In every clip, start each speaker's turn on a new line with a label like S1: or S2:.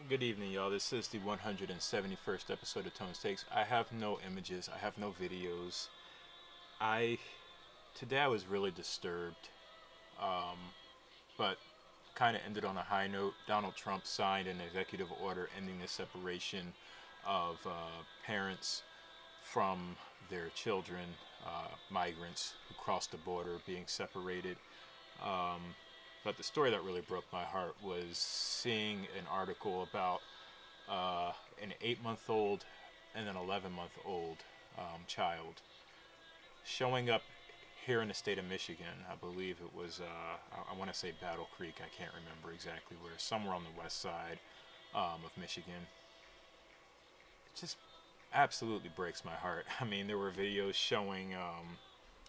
S1: Good evening, y'all. This is the 171st episode of Tone Takes. I have no images. I have no videos. I Today I was really disturbed, but kind of ended on a high note. Donald Trump signed an executive order ending the separation of parents from their children, migrants who crossed the border being separated. But the story that really broke my heart was seeing an article about an 8-month-old and an 11-month-old child showing up here in the state of Michigan. I believe it was, I want to say Battle Creek. I can't remember exactly where. Somewhere on the west side of Michigan. It just absolutely breaks my heart. I mean, there were videos showing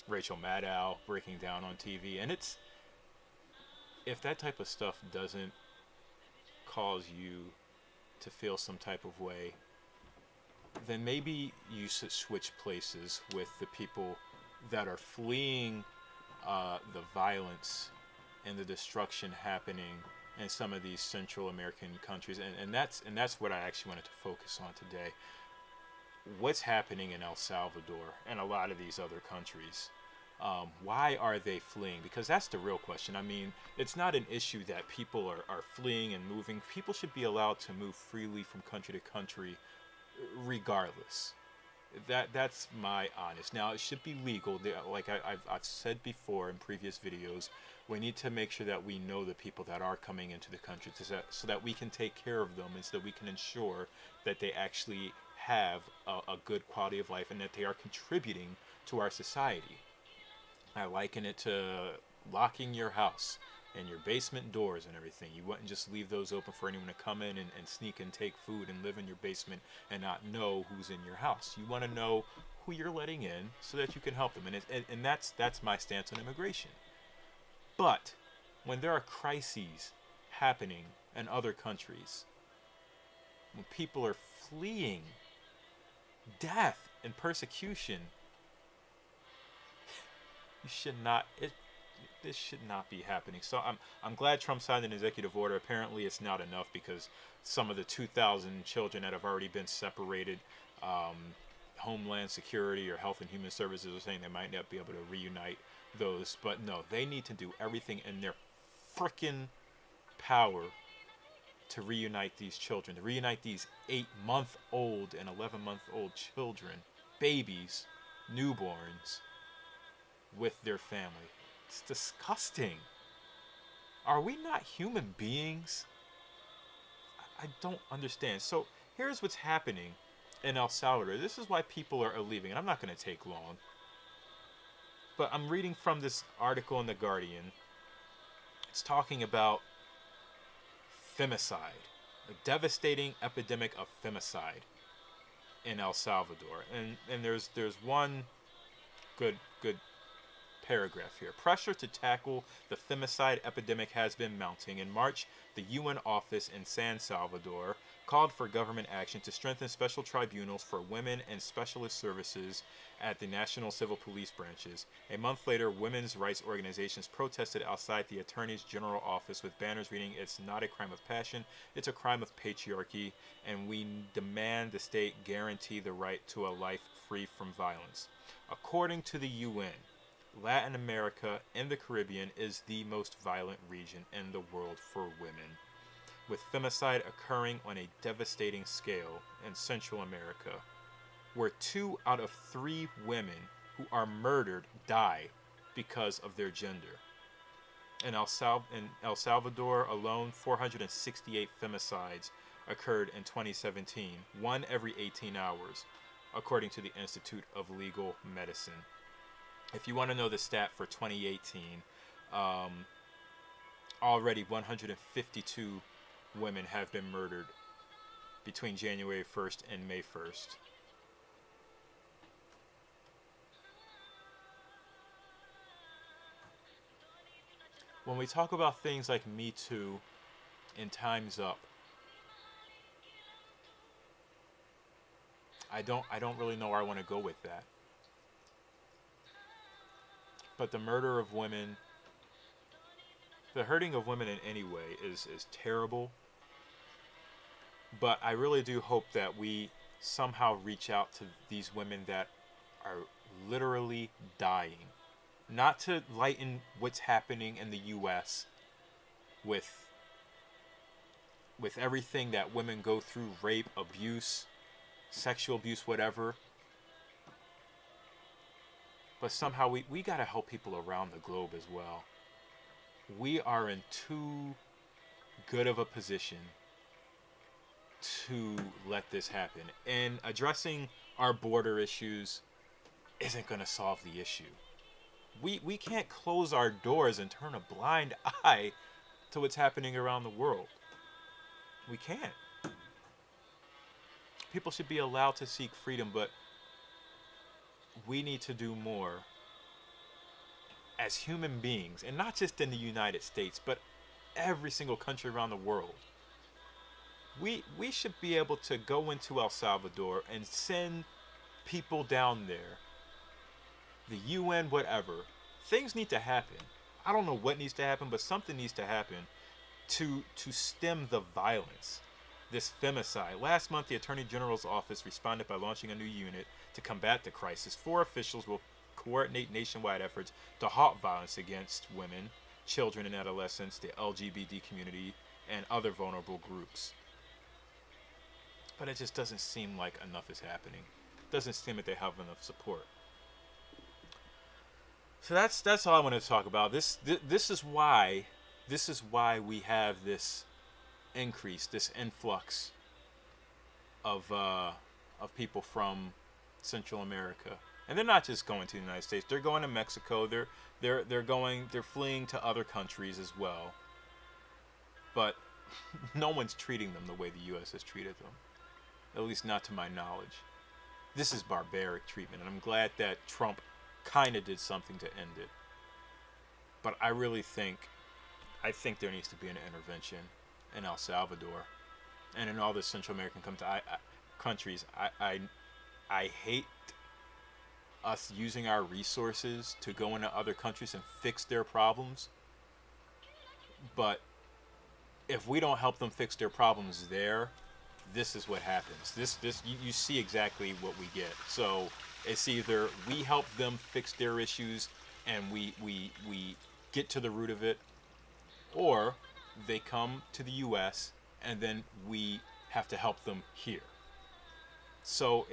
S1: Rachel Maddow breaking down on TV, and if that type of stuff doesn't cause you to feel some type of way, then maybe you should switch places with the people that are fleeing the violence and the destruction happening in some of these Central American countries. And that's what I actually wanted to focus on today. What's happening in El Salvador and a lot of these other countries? Why are they fleeing? Because that's the real question. I mean, it's not an issue that people are fleeing and moving. People should be allowed to move freely from country to country regardless. That's my honest. Now, it should be legal. Like I've said before in previous videos, we need to make sure that we know the people that are coming into the country so that we can take care of them and so that we can ensure that they actually have a good quality of life and that they are contributing to our society. I liken it to locking your house and your basement doors and everything. You wouldn't just leave those open for anyone to come in and sneak and take food and live in your basement and not know who's in your house. You want to know who you're letting in so that you can help them. And that's my stance on immigration. But when there are crises happening in other countries, when people are fleeing death and persecution, this should not be happening. So I'm glad Trump signed an executive order. Apparently it's not enough because some of the 2,000 children that have already been separated, Homeland Security or Health and Human Services are saying they might not be able to reunite those. But no, they need to do everything in their frickin' power to reunite these children, to reunite these 8-month-old and 11-month-old children, babies, newborns, with their family. It's disgusting. Are we not human beings? I don't understand. So here's what's happening in El Salvador. This is why people are leaving, and I'm not going to take long. But I'm reading from this article in The Guardian. It's talking about femicide, a devastating epidemic of femicide in El Salvador. And there's one good paragraph here. Pressure to tackle the femicide epidemic has been mounting. In March, the UN office in San Salvador called for government action to strengthen special tribunals for women and specialist services at the National Civil Police branches. A month later, women's rights organizations protested outside the Attorney General's office with banners reading, "It's not a crime of passion, it's a crime of patriarchy, and we demand the state guarantee the right to a life free from violence." According to the UN, Latin America and the Caribbean is the most violent region in the world for women, with femicide occurring on a devastating scale in Central America, where 2 out of 3 women who are murdered die because of their gender. In El Salvador alone, 468 femicides occurred in 2017, one every 18 hours, according to the Institute of Legal Medicine. If you want to know the stat for 2018, already 152 women have been murdered between January 1st and May 1st. When we talk about things like Me Too and Time's Up, I don't really know where I want to go with that. But the murder of women, the hurting of women in any way is terrible. But I really do hope that we somehow reach out to these women that are literally dying. Not to lighten what's happening in the US with everything that women go through, rape, abuse, sexual abuse, whatever. But somehow we got to help people around the globe as well. We are in too good of a position to let this happen. And addressing our border issues isn't going to solve the issue. We can't close our doors and turn a blind eye to what's happening around the world. We can't. People should be allowed to seek freedom, but we need to do more as human beings, and not just in the United States, but every single country around the world. We should be able to go into El Salvador and send people down there, the UN, whatever. Things need to happen. I don't know what needs to happen, but something needs to happen to stem the violence. This femicide. Last month, the Attorney General's office responded by launching a new unit to combat the crisis. 4 officials will coordinate nationwide efforts to halt violence against women, children and adolescents, the LGBT community, and other vulnerable groups. But it just doesn't seem like enough is happening. It doesn't seem that they have enough support. So that's all I want to talk about. This is why we have this increase, this influx of people from Central America, and they're not just going to the United States. They're going to Mexico. They're fleeing to other countries as well. But no one's treating them the way the U.S. has treated them, at least not to my knowledge. This is barbaric treatment, and I'm glad that Trump kind of did something to end it. But I think there needs to be an intervention in El Salvador and in all the Central American countries. I hate us using our resources to go into other countries and fix their problems. But if we don't help them fix their problems there, this is what happens. You see exactly what we get. So it's either we help them fix their issues and we get to the root of it, or they come to the U.S. and then we have to help them here. So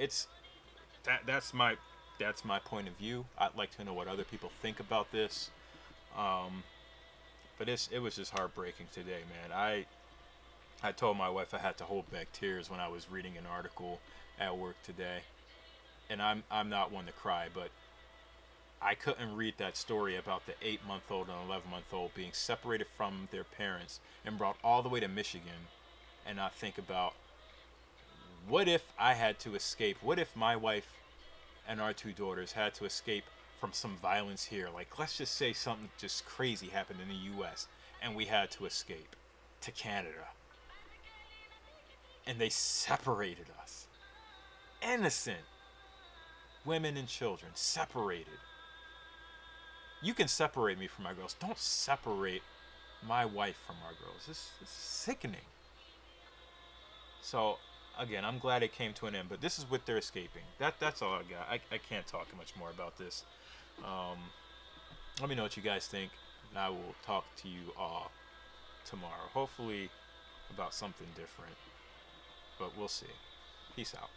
S1: that's my point of view. I'd like to know what other people think about this. But it was just heartbreaking today, man. I told my wife I had to hold back tears when I was reading an article at work today. And I'm not one to cry, but I couldn't read that story about the 8-month-old and 11-month-old being separated from their parents and brought all the way to Michigan, and not think about, what if I had to escape? What if my wife and our 2 daughters had to escape from some violence here? Like, let's just say something just crazy happened in the U.S. and we had to escape to Canada. And they separated us. Innocent women and children separated. You can separate me from my girls. Don't separate my wife from our girls. It's sickening. So, again, I'm glad it came to an end. But this is what they're escaping. That's all I got. I can't talk much more about this. Let me know what you guys think. And I will talk to you all tomorrow. Hopefully about something different. But we'll see. Peace out.